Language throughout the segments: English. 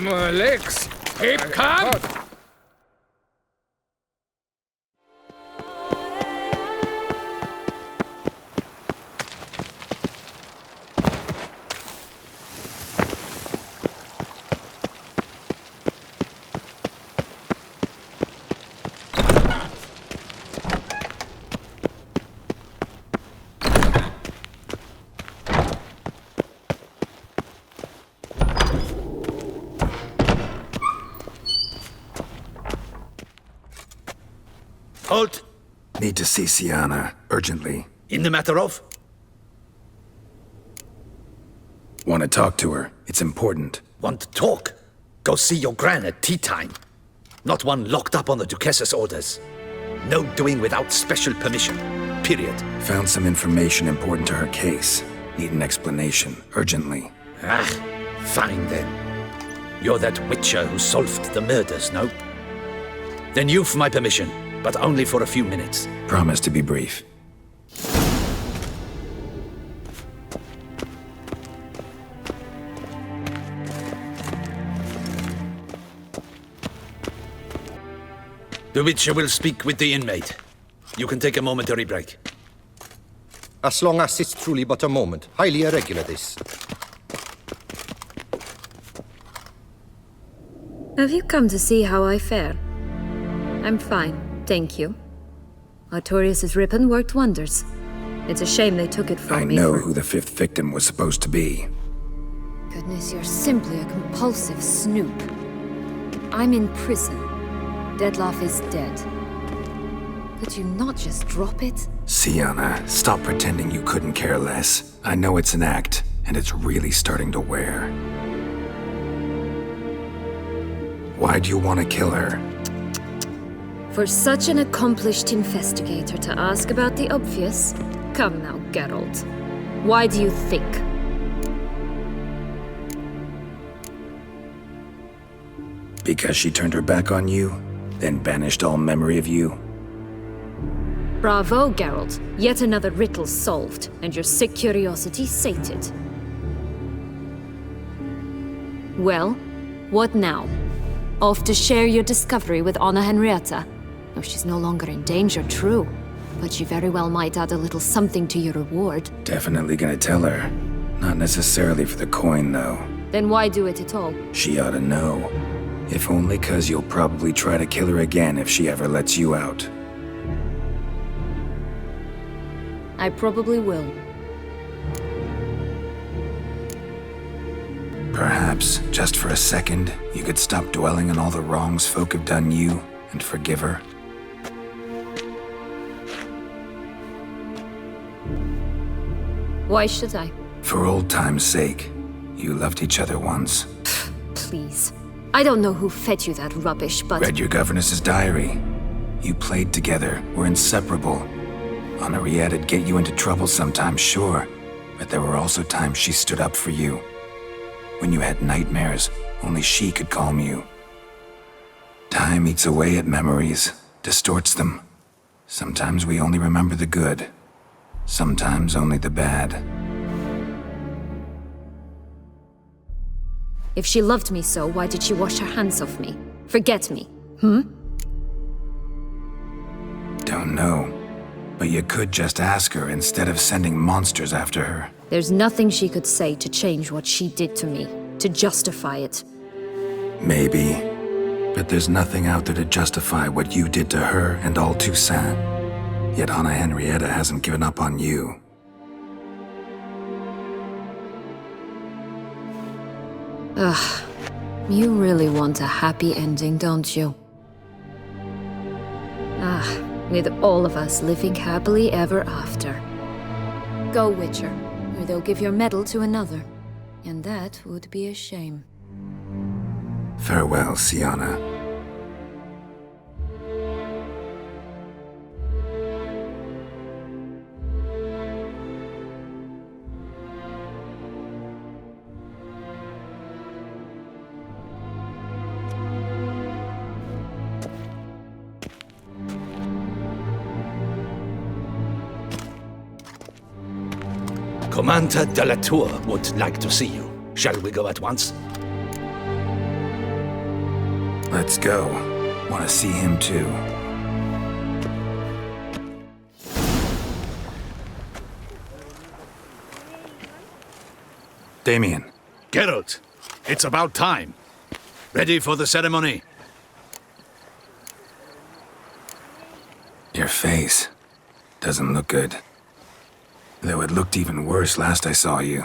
My legs. Keep calm. Halt! Need to see Syanna, urgently. In the matter of? Want to talk to her. It's important. Want to talk? Go see your gran at tea time. Not one locked up on the Duchess's orders. No doing without special permission. Period. Found some information important to her case. Need an explanation, urgently. Ah, fine then. You're that witcher who solved the murders, no? Then you've my permission, but only for a few minutes. Promise to be brief. The Witcher will speak with the inmate. You can take a momentary break. As long as it's truly but a moment. Highly irregular, this. Have you come to see how I fare? I'm fine, thank you. Artorius' ribbon worked wonders. It's a shame they took it from me. I know who the fifth victim was supposed to be. Goodness, you're simply a compulsive snoop. I'm in prison. Detlaff is dead. Could you not just drop it? Syanna, stop pretending you couldn't care less. I know it's an act, and it's really starting to wear. Why do you want to kill her? For such an accomplished investigator to ask about the obvious? Come now, Geralt. Why do you think? Because she turned her back on you, then banished all memory of you? Bravo, Geralt. Yet another riddle solved, and your sick curiosity sated. Well, what now? Off to share your discovery with Anna Henrietta? No, she's no longer in danger, true. But she very well might add a little something to your reward. Definitely gonna tell her. Not necessarily for the coin, though. Then why do it at all? She ought to know. If only 'cause you'll probably try to kill her again if she ever lets you out. I probably will. Perhaps, just for a second, you could stop dwelling on all the wrongs folk have done you and forgive her. Why should I? For old time's sake. You loved each other once. Please. I don't know who fed you that rubbish, but... Read your governess's diary. You played together, were inseparable. Anna Henrietta'd get you into trouble sometimes, sure. But there were also times she stood up for you. When you had nightmares, only she could calm you. Time eats away at memories, distorts them. Sometimes we only remember the good. Sometimes only the bad. If she loved me so, why did she wash her hands off me? Forget me, Don't know. But you could just ask her instead of sending monsters after her. There's nothing she could say to change what she did to me, to justify it. Maybe. But there's nothing out there to justify what you did to her and all Toussaint. Yet Anna Henrietta hasn't given up on you. Ugh. You really want a happy ending, don't you? With all of us living happily ever after. Go, Witcher, or they'll give your medal to another. And that would be a shame. Farewell, Syanna. Commander de la Tour would like to see you. Shall we go at once? Let's go. Want to see him too. Damien. Geralt, it's about time. Ready for the ceremony? Your face doesn't look good. Though it looked even worse last I saw you.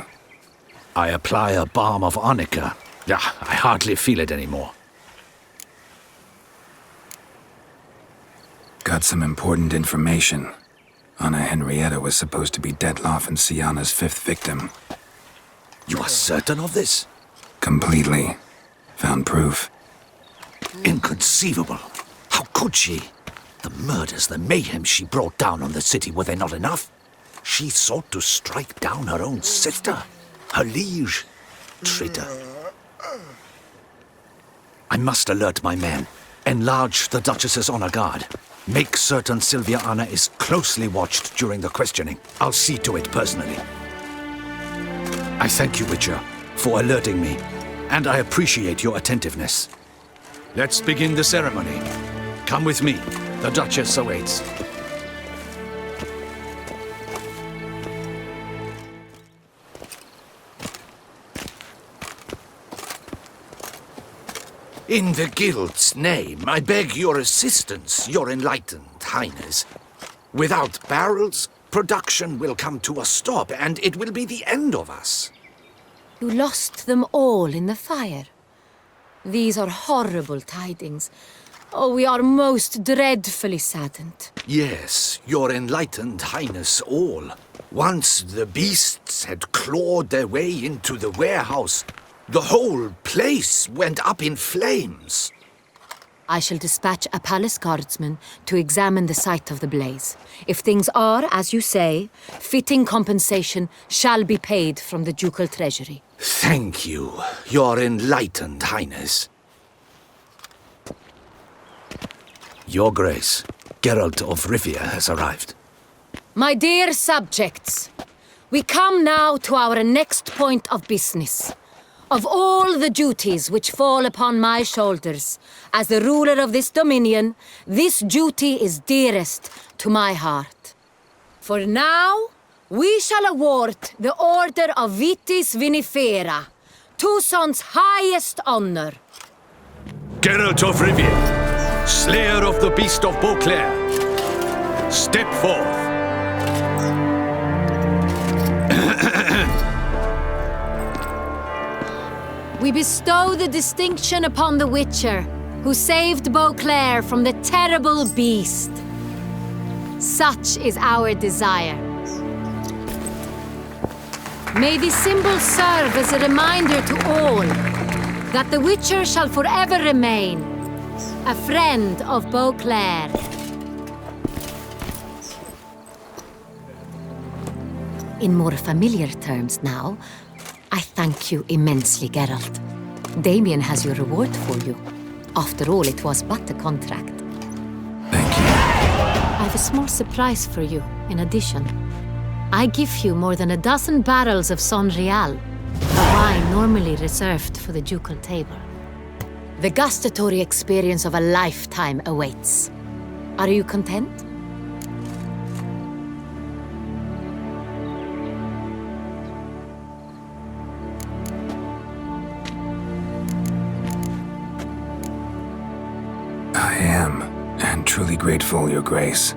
I apply a balm of arnica. I hardly feel it anymore. Got some important information. Anna Henrietta was supposed to be Detlaff and Syanna's 5th victim. You are certain of this? Completely. Found proof. Inconceivable. How could she? The murders, the mayhem she brought down on the city, were they not enough? She sought to strike down her own sister, her liege. Traitor. I must alert my men. Enlarge the Duchess's honor guard. Make certain Sylvia Anna is closely watched during the questioning. I'll see to it personally. I thank you, Witcher, for alerting me, and I appreciate your attentiveness. Let's begin the ceremony. Come with me. The Duchess awaits. In the Guild's name, I beg your assistance, your enlightened highness. Without barrels, production will come to a stop, and it will be the end of us. You lost them all in the fire. These are horrible tidings. Oh, we are most dreadfully saddened. Yes, your enlightened highness all. Once the beasts had clawed their way into the warehouse, the whole place went up in flames. I shall dispatch a palace guardsman to examine the site of the blaze. If things are, as you say, fitting compensation shall be paid from the ducal treasury. Thank you, your enlightened highness. Your Grace, Geralt of Rivia has arrived. My dear subjects, we come now to our next point of business. Of all the duties which fall upon my shoulders, as the ruler of this dominion, this duty is dearest to my heart. For now, we shall award the Order of Vitis Vinifera, Toussaint's highest honor. Geralt of Rivia, slayer of the beast of Beauclair, step forth. We bestow the distinction upon the Witcher, who saved Beauclair from the terrible beast. Such is our desire. May this symbol serve as a reminder to all that the Witcher shall forever remain a friend of Beauclair. In more familiar terms now, I thank you immensely, Geralt. Damien has your reward for you. After all, it was but a contract. Thank you. I have a small surprise for you, in addition. I give you more than a dozen barrels of Son Real, a wine normally reserved for the ducal table. The gustatory experience of a lifetime awaits. Are you content? I am, and truly grateful, Your Grace.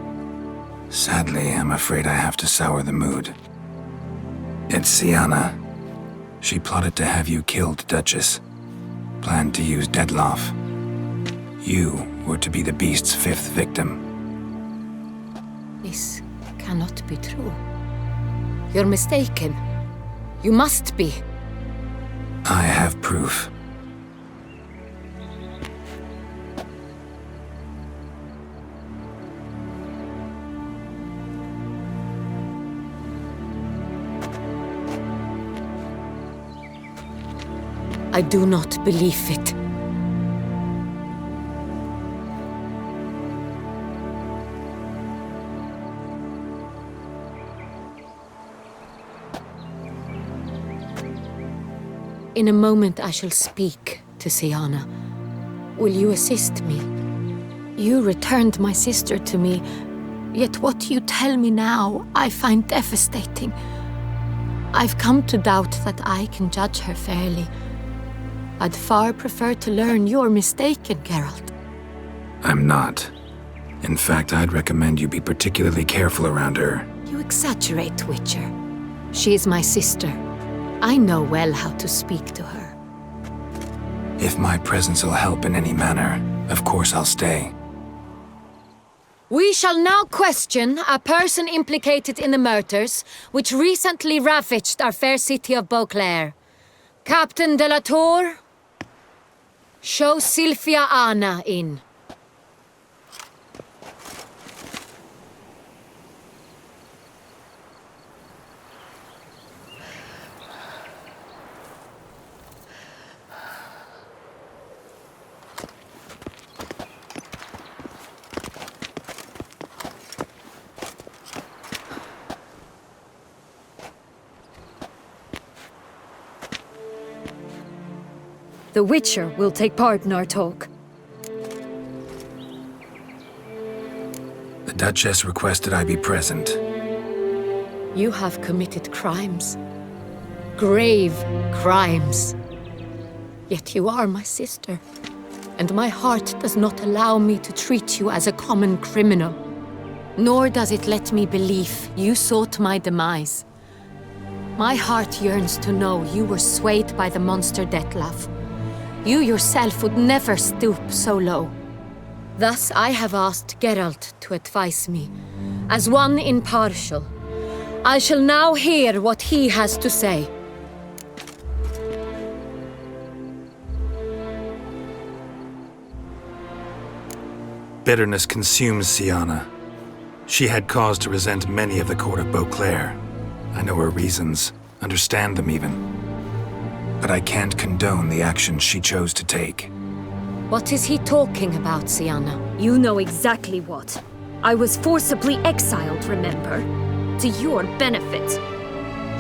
Sadly, I'm afraid I have to sour the mood. It's Syanna. She plotted to have you killed, Duchess. Planned to use Detlaff. You were to be the beast's 5th victim. This cannot be true. You're mistaken. You must be. I have proof. I do not believe it. In a moment I shall speak to Syanna. Will you assist me? You returned my sister to me, yet what you tell me now I find devastating. I've come to doubt that I can judge her fairly. I'd far prefer to learn you're mistaken, Geralt. I'm not. In fact, I'd recommend you be particularly careful around her. You exaggerate, Witcher. She is my sister. I know well how to speak to her. If my presence will help in any manner, of course I'll stay. We shall now question a person implicated in the murders which recently ravaged our fair city of Beauclair. Captain de la Tour, show Sylvia Anna in. The Witcher will take part in our talk. The Duchess requested I be present. You have committed crimes. Grave crimes. Yet you are my sister, and my heart does not allow me to treat you as a common criminal. Nor does it let me believe you sought my demise. My heart yearns to know you were swayed by the monster Detlaff. You yourself would never stoop so low. Thus I have asked Geralt to advise me, as one impartial. I shall now hear what he has to say. Bitterness consumes Syanna. She had cause to resent many of the court of Beauclair. I know her reasons, understand them even. But I can't condone the actions she chose to take. What is he talking about, Syanna? You know exactly what. I was forcibly exiled, remember? To your benefit.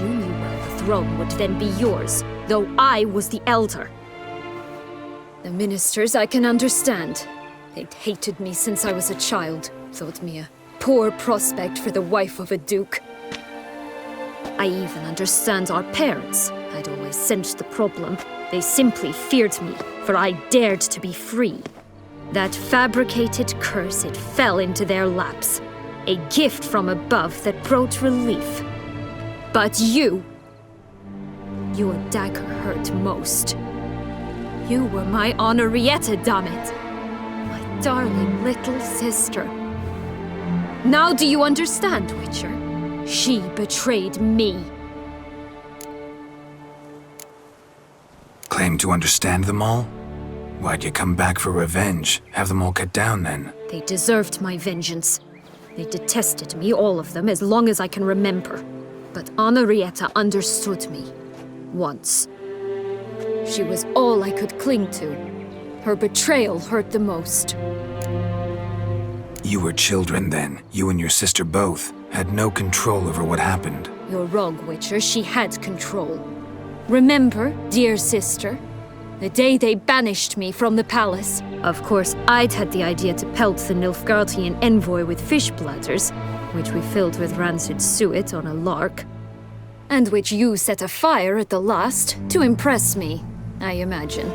You knew well the throne would then be yours, though I was the elder. The ministers I can understand. They'd hated me since I was a child, thought me a poor prospect for the wife of a duke. I even understand our parents. I'd always sensed the problem. They simply feared me, for I dared to be free. That fabricated curse, it fell into their laps. A gift from above that brought relief. But you... your dagger hurt most. You were my Anna Henrietta, damn it! My darling little sister. Now do you understand, Witcher? She betrayed me. Claim to understand them all? Why'd you come back for revenge? Have them all cut down then? They deserved my vengeance. They detested me, all of them, as long as I can remember. But Anna Henrietta understood me. Once. She was all I could cling to. Her betrayal hurt the most. You were children then. You and your sister both had no control over what happened. You're wrong, Witcher. She had control. Remember, dear sister, the day they banished me from the palace? Of course, I'd had the idea to pelt the Nilfgaardian envoy with fish bladders, which we filled with rancid suet on a lark, and which you set afire at the last to impress me, I imagine.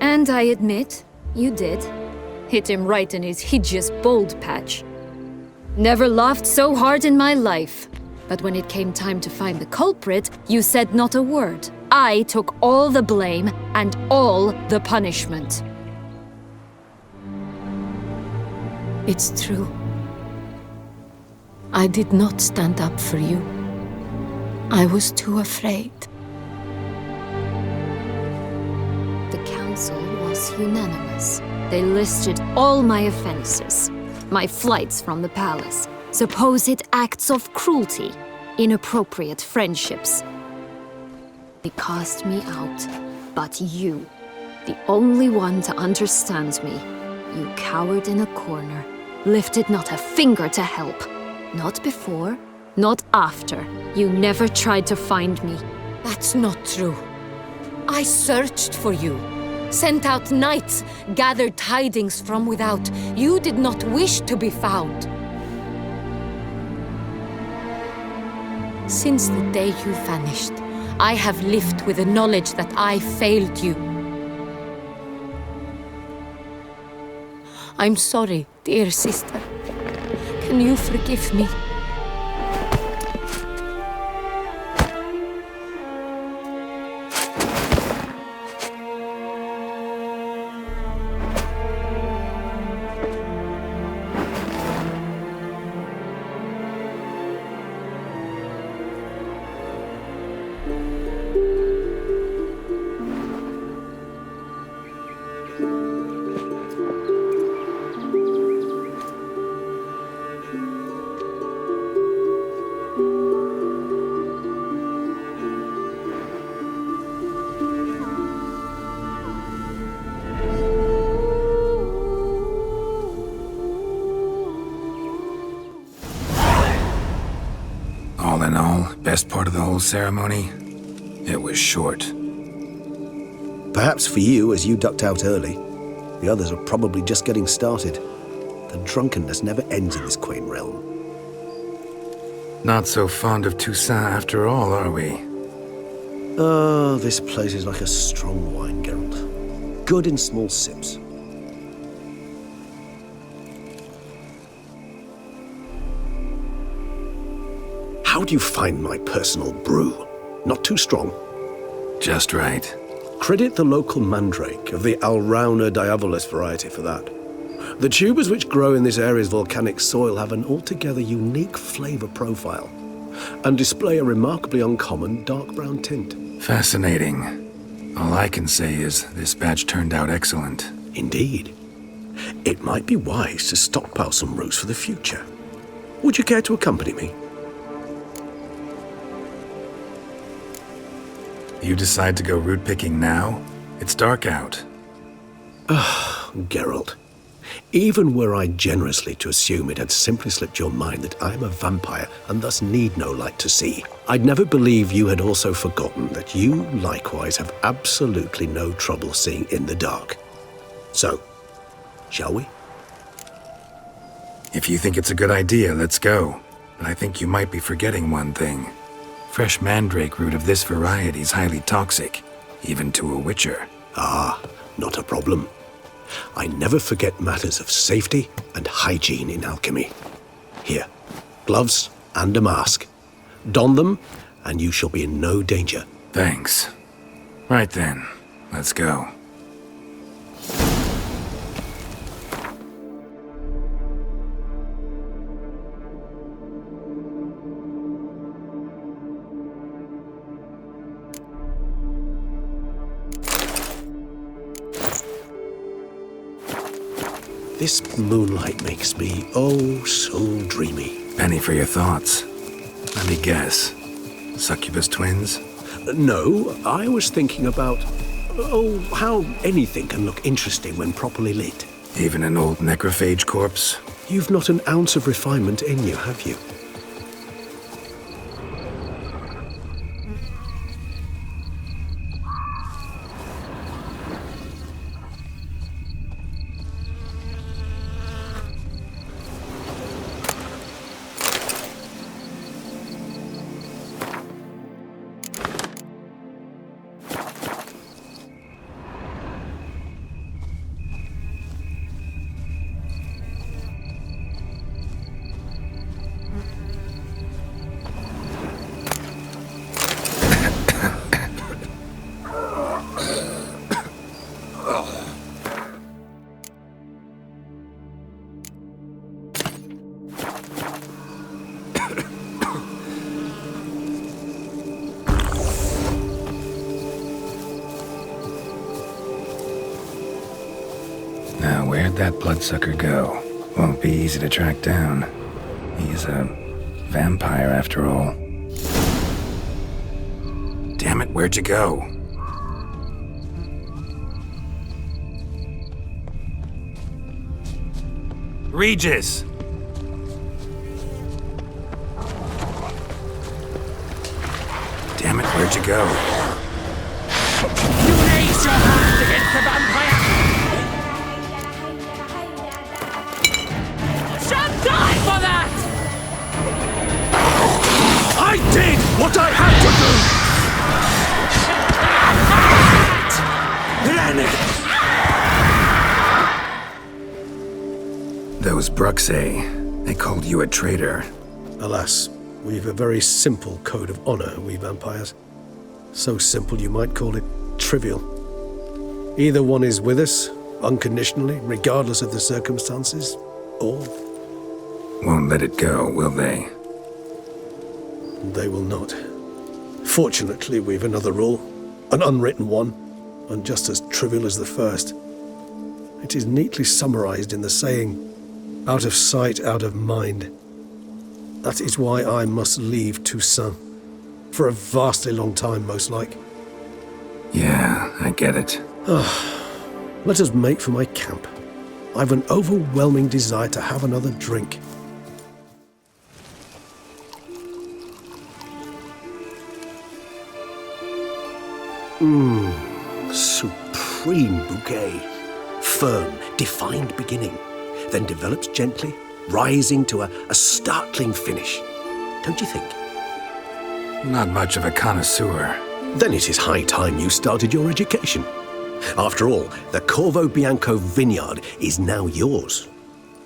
And I admit, you did. Hit him right in his hideous bald patch. Never laughed so hard in my life. But when it came time to find the culprit, you said not a word. I took all the blame and all the punishment. It's true. I did not stand up for you. I was too afraid. The council was unanimous. They listed all my offenses. My flights from the palace, supposed acts of cruelty, inappropriate friendships. They cast me out, but you, the only one to understand me, you cowered in a corner, lifted not a finger to help. Not before, not after. You never tried to find me. That's not true. I searched for you, sent out knights, gathered tidings from without. You did not wish to be found. Since the day you vanished, I have lived with the knowledge that I failed you. I'm sorry, dear sister. Can you forgive me? All in all, best part of the whole ceremony? It was short. Perhaps for you, as you ducked out early. The others are probably just getting started. The drunkenness never ends in this quaint realm. Not so fond of Toussaint after all, are we? Oh, this place is like a strong wine, Geralt. Good in small sips. How do you find my personal brew? Not too strong? Just right. Credit the local mandrake of the Alrauna diavolis variety for that. The tubers which grow in this area's volcanic soil have an altogether unique flavor profile and display a remarkably uncommon dark brown tint. Fascinating. All I can say is this batch turned out excellent. Indeed. It might be wise to stockpile some roots for the future. Would you care to accompany me? You decide to go root picking now? It's dark out. Geralt, even were I generously to assume it had simply slipped your mind that I am a vampire and thus need no light to see, I'd never believe you had also forgotten that you likewise have absolutely no trouble seeing in the dark. So, shall we? If you think it's a good idea, let's go. But I think you might be forgetting one thing. Fresh mandrake root of this variety is highly toxic, even to a witcher. Ah, not a problem. I never forget matters of safety and hygiene in alchemy. Here, gloves and a mask. Don them, and you shall be in no danger. Thanks. Right then, let's go. This moonlight makes me, oh, so dreamy. Penny for your thoughts. Let me guess. Succubus twins? No, I was thinking about, how anything can look interesting when properly lit. Even an old necrophage corpse? You've not an ounce of refinement in you, have you? Now, where'd that bloodsucker go? Won't be easy to track down. He's a vampire after all. Damn it, where'd you go? Regis! Damn it, where'd you go? the vampire! Shan't die for that! I did what I had Rennie! Those Bruxae, they called you a traitor. Alas, we've a very simple code of honor, we vampires. So simple you might call it trivial. Either one is with us, unconditionally, regardless of the circumstances, or... Won't let it go, will they? They will not. Fortunately, we've another rule, an unwritten one, and just as trivial as the first. It is neatly summarized in the saying, out of sight, out of mind. That is why I must leave Toussaint. For a vastly long time, most like. Yeah, I get it. Let us make for my camp. I've an overwhelming desire to have another drink. Supreme bouquet. Firm, defined beginning. Then develops gently, rising to a startling finish. Don't you think? Not much of a connoisseur. Then it is high time you started your education. After all, the Corvo Bianco vineyard is now yours.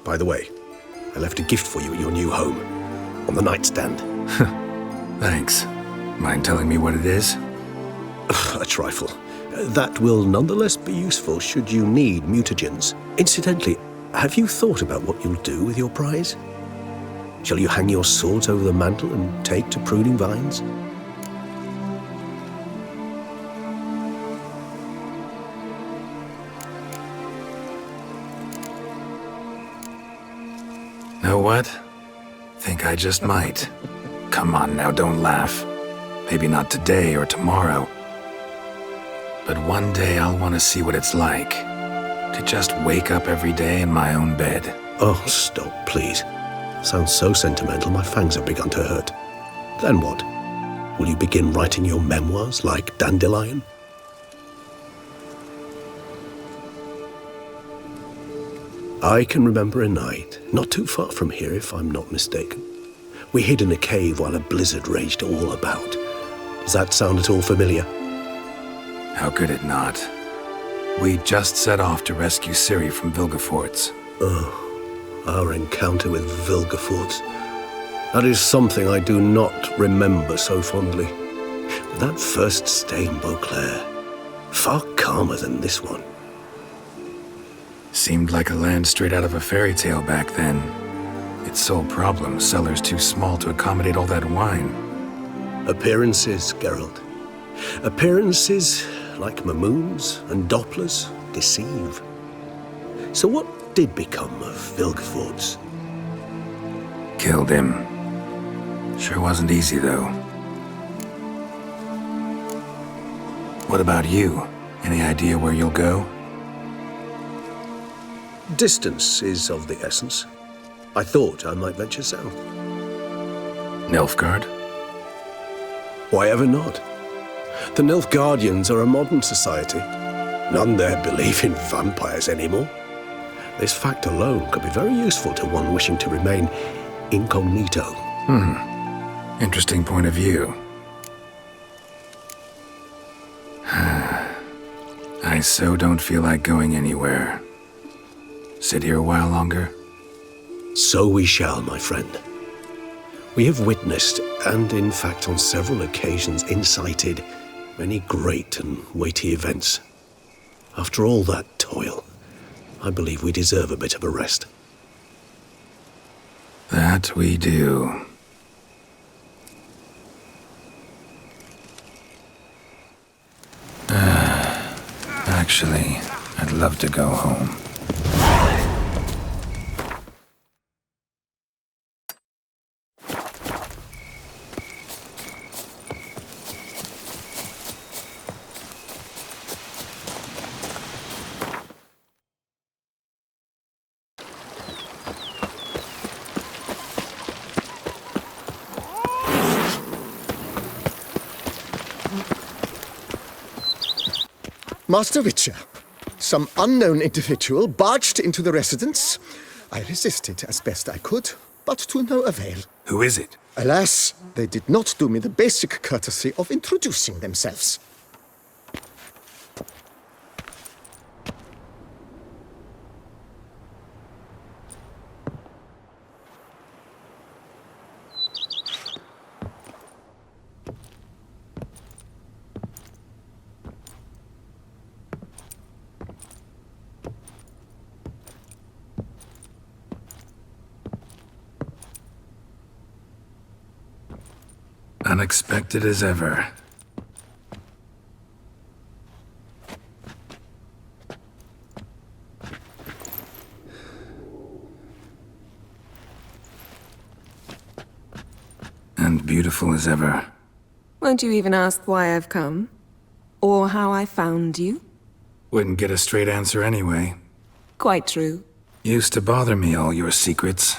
By the way, I left a gift for you at your new home, on the nightstand. Thanks. Mind telling me what it is? A trifle. That will nonetheless be useful should you need mutagens. Incidentally, have you thought about what you'll do with your prize? Shall you hang your swords over the mantle and take to pruning vines? Know what? Think I just might. Come on now, don't laugh. Maybe not today or tomorrow. But one day I'll want to see what it's like. To just wake up every day in my own bed. Oh, stop, please. Sounds so sentimental, my fangs have begun to hurt. Then what? Will you begin writing your memoirs like Dandelion? I can remember a night, not too far from here if I'm not mistaken. We hid in a cave while a blizzard raged all about. Does that sound at all familiar? How could it not? We just set off to rescue Ciri from Vilgefortz. Oh, our encounter with Vilgefortz. That is something I do not remember so fondly. But that first stay in Beauclair, far calmer than this one. Seemed like a land straight out of a fairy tale back then. Its sole problem, cellars too small to accommodate all that wine. Appearances, Geralt. Appearances, like Mamoons and Dopplers, deceive. So what did become of Vilgefortz? Killed him. Sure wasn't easy, though. What about you? Any idea where you'll go? Distance is of the essence. I thought I might venture south. Nilfgaard? Why ever not? The Nilfgaardians are a modern society. None there believe in vampires anymore. This fact alone could be very useful to one wishing to remain incognito. Interesting point of view. I so don't feel like going anywhere. Sit here a while longer? So we shall, my friend. We have witnessed, and in fact on several occasions incited, many great and weighty events. After all that toil, I believe we deserve a bit of a rest. That we do. Actually, I'd love to go home. Master Witcher, Some unknown individual barged into the residence. I resisted as best I could, but to no avail. Who is it? Alas, they did not do me the basic courtesy of introducing themselves. Unexpected as ever. And beautiful as ever. Won't you even ask why I've come? Or how I found you? Wouldn't get a straight answer anyway. Quite true. Used to bother me, all your secrets.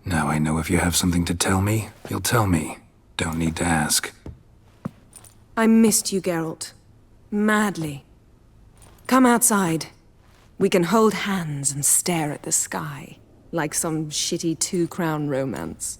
Now I know if you have something to tell me, you'll tell me. Don't need to ask. I missed you, Geralt. Madly. Come outside. We can hold hands and stare at the sky, like some shitty two-crown romance.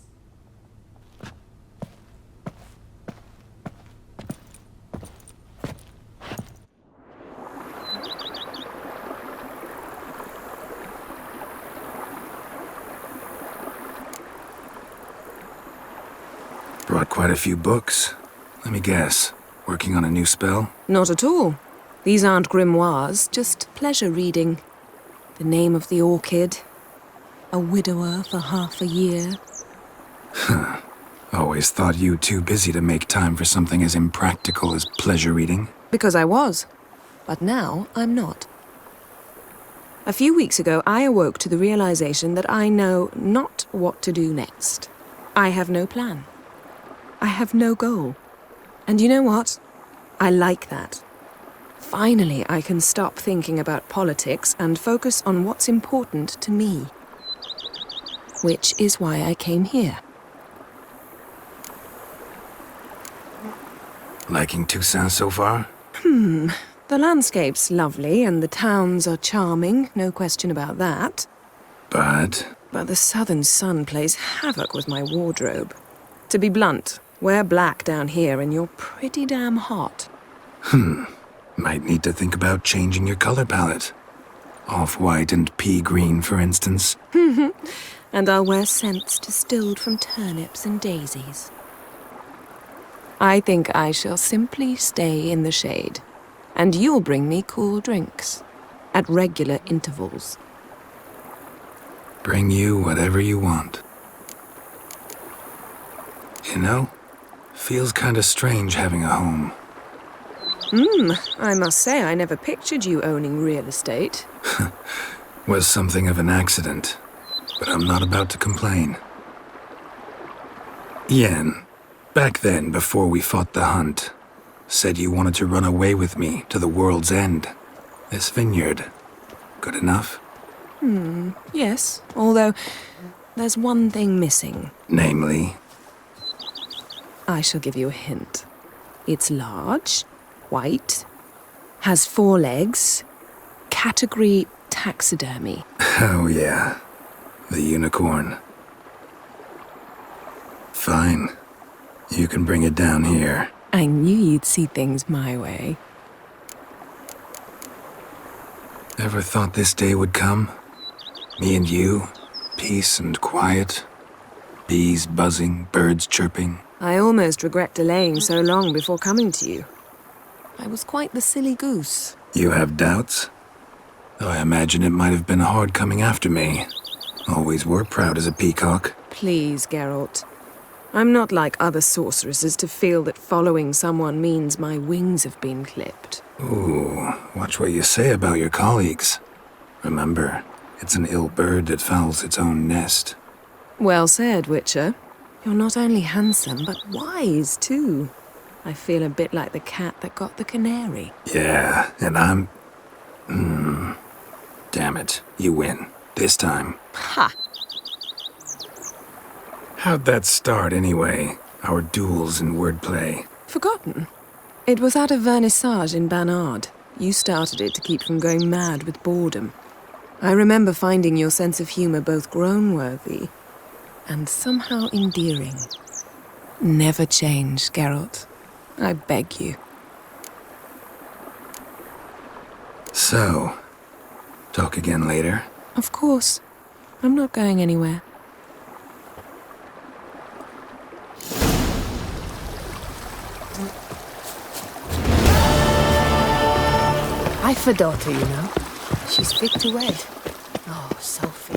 Brought quite a few books. Let me guess. Working on a new spell? Not at all. These aren't grimoires, just pleasure reading. The Name of the Orchid. A widower for half a year. Always thought you too busy to make time for something as impractical as pleasure reading. Because I was. But now I'm not. A few weeks ago, I awoke to the realization that I know not what to do next. I have no plan. I have no goal. And you know what? I like that. Finally, I can stop thinking about politics and focus on what's important to me. Which is why I came here. Liking Toussaint so far? The landscape's lovely and the towns are charming, no question about that. But But the southern sun plays havoc with my wardrobe. To be blunt, wear black down here and you're pretty damn hot. might need to think about changing your color palette. Off-white and pea green, for instance. And I'll wear scents distilled from turnips and daisies. I think I shall simply stay in the shade. And you'll bring me cool drinks. At regular intervals. Bring you whatever you want. You know, feels kinda strange having a home. I must say I never pictured you owning real estate. Was something of an accident, but I'm not about to complain. Yen, back then, before we fought the hunt, said you wanted to run away with me to the world's end. This vineyard, good enough? Yes, although there's one thing missing. Namely, I shall give you a hint. It's large, white, has 4 legs, category taxidermy. oh yeah, the unicorn. Fine, you can bring it down here. I knew you'd see things my way. Ever thought this day would come? Me and you, peace and quiet, bees buzzing, birds chirping. I almost regret delaying so long before coming to you. I was quite the silly goose. You have doubts? Though I imagine it might have been hard coming after me. Always were proud as a peacock. Please, Geralt. I'm not like other sorceresses to feel that following someone means my wings have been clipped. Ooh, watch what you say about your colleagues. Remember, it's an ill bird that fouls its own nest. Well said, Witcher. You're not only handsome, but wise, too. I feel a bit like the cat that got the canary. Yeah, and I'm... Damn it, you win. This time. Ha! How'd that start, anyway? Our duels in wordplay. Forgotten. It was at a vernissage in Banard. You started it to keep from going mad with boredom. I remember finding your sense of humor both groan-worthy and somehow endearing. Never change, Geralt. I beg you. So, talk again later? Of course. I'm not going anywhere. I've a daughter, you know. She's fit to wed. Oh, so fit.